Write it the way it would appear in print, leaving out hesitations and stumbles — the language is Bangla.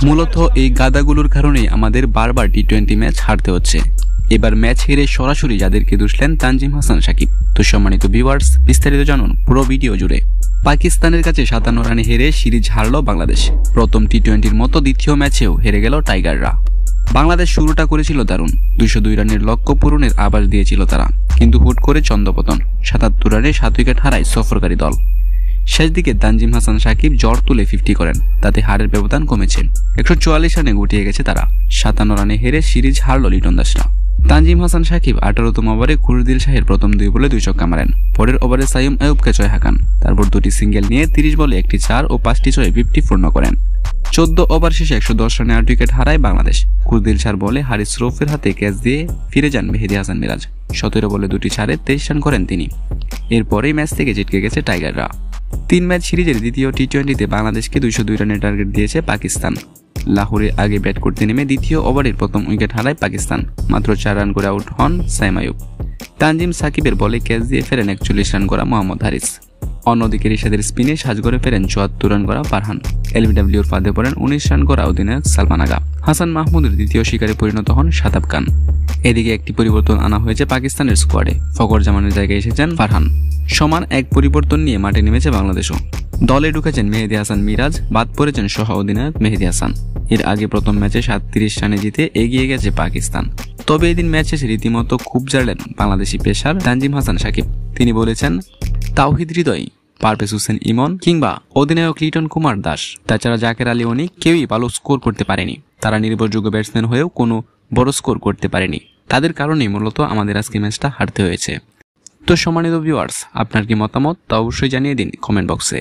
মূলত এই গাদাগুলোর কারণেই আমাদের বারবার টি-20 ম্যাচ হারতে হচ্ছে। এবার ম্যাচ হেরে সরাসরি যাদেরকে দুষলেন তানজিম হাসান সাকিব। তো সম্মানিত ভিউয়ার্স, বিস্তারিত জানুন পুরো ভিডিও জুড়ে। পাকিস্তানের কাছে 57 রানে হেরে সিরিজ হারল বাংলাদেশ। প্রথম টি-20-র মতো দ্বিতীয় ম্যাচেও হেরে গেল টাইগাররা। বাংলাদেশ শুরুটা করেছিল দারুণ, 202 রানের লক্ষ্য পূরণের আভাস দিয়েছিল তারা, কিন্তু হুট করে ছন্দপতন। 77 রানে 7 উইকেট হারায় সফরকারী দল। শেষ দিকে তানজিম হাসান সাকিব জ্বর তুলে 50 করেন, তাতে হারের ব্যবধান কমেছে। 144 রানে গুটিয়ে গেছে তারা। 57 রানে হেরে সিরিজ হারল লিটন দাসরা। তানজিম হাসান সাকিব 18তম ওভারে খুরদিল শাহের প্রথম 2 বলে 2 ছক্কা মারেন। পরের ওভারে সাইম আইয়ুবকে 6 হাঁকান। তারপর 2টি সিঙ্গেল নিয়ে 30 বলে 1টি 4 ও 5টি 6 50 পূর্ণ করেন। 14 ওভার শেষে 110 রানে 8 উইকেট হারায় বাংলাদেশ। খুরদিল শাহর বলে হারিস রৌফের হাতে ক্যাচ দিয়ে ফিরে যান মেহেদী হাসান মিরাজ। 17 বলে 2টি 4-এ 23 রান করেন তিনি। এরপরেই ম্যাচ থেকে ছিটকে গেছে টাইগাররা। 3 ম্যাচ সিরিজের দ্বিতীয় টি-20-তে বাংলাদেশকে 202 রানের টার্গেট দিয়েছে পাকিস্তান। লাহোরে আগে ব্যাট করতে নেমে দ্বিতীয় ওভারের প্রথম উইকেট হারায় পাকিস্তান। মাত্র 4 রান করে আউট হন সাইম আইয়ুব। তানজিম সাকিবের বলে ক্যাচ দিয়ে ফেরেন 41 রান করা মোহাম্মদ হারিস। অন্যদিকে রিশাদের স্পিনে সাজগড়ে ফেরেন 74 রান করা ফারহান। এলবিডব্লিউর ফাঁদে পড়েন 19 রান করা অধিনায়ক সালমান আগা। হাসান মাহমুদের দ্বিতীয় শিকারে পরিণত হন শাদাব খান। এদিকে একটি পরিবর্তন আনা হয়েছে পাকিস্তানের স্কোয়াডে। ফখর জামানের জায়গায় এসেছেন ফারহান। সমান এক পরিবর্তন নিয়ে মাঠে নেমেছে বাংলাদেশও। দলে ঢুকেছেন মেহেদী হাসান মিরাজ, বাদ পড়েছেন সহ অধিনায়ক মেহেদী হাসান। এর আগে প্রথম ম্যাচে 37 রানে জিতে এগিয়ে গেছে পাকিস্তান। তবে এদিন ম্যাচ শেষে রীতিমতো খুব জাড়লেন বাংলাদেশি পেসার তানজিম হাসান সাকিব। তিনি বলেছেন, তাওহিদ হৃদয়, পারভেজ হোসেন ইমন কিংবা অধিনায়ক লিটন কুমার দাস, তাছাড়া জাকের আলী অনিক কেউই ভালো স্কোর করতে পারেনি। তারা নির্ভরযোগ্য ব্যাটসম্যান হয়েও কোনো বড় স্কোর করতে পারেনি। তাদের কারণেই মূলত আমাদের আজকে ম্যাচটা হারতে হয়েছে। তো সম্মানিত ভিউয়ার্স, আপনার কি মতামত তা অবশ্যই জানিয়ে দিন কমেন্ট বক্সে।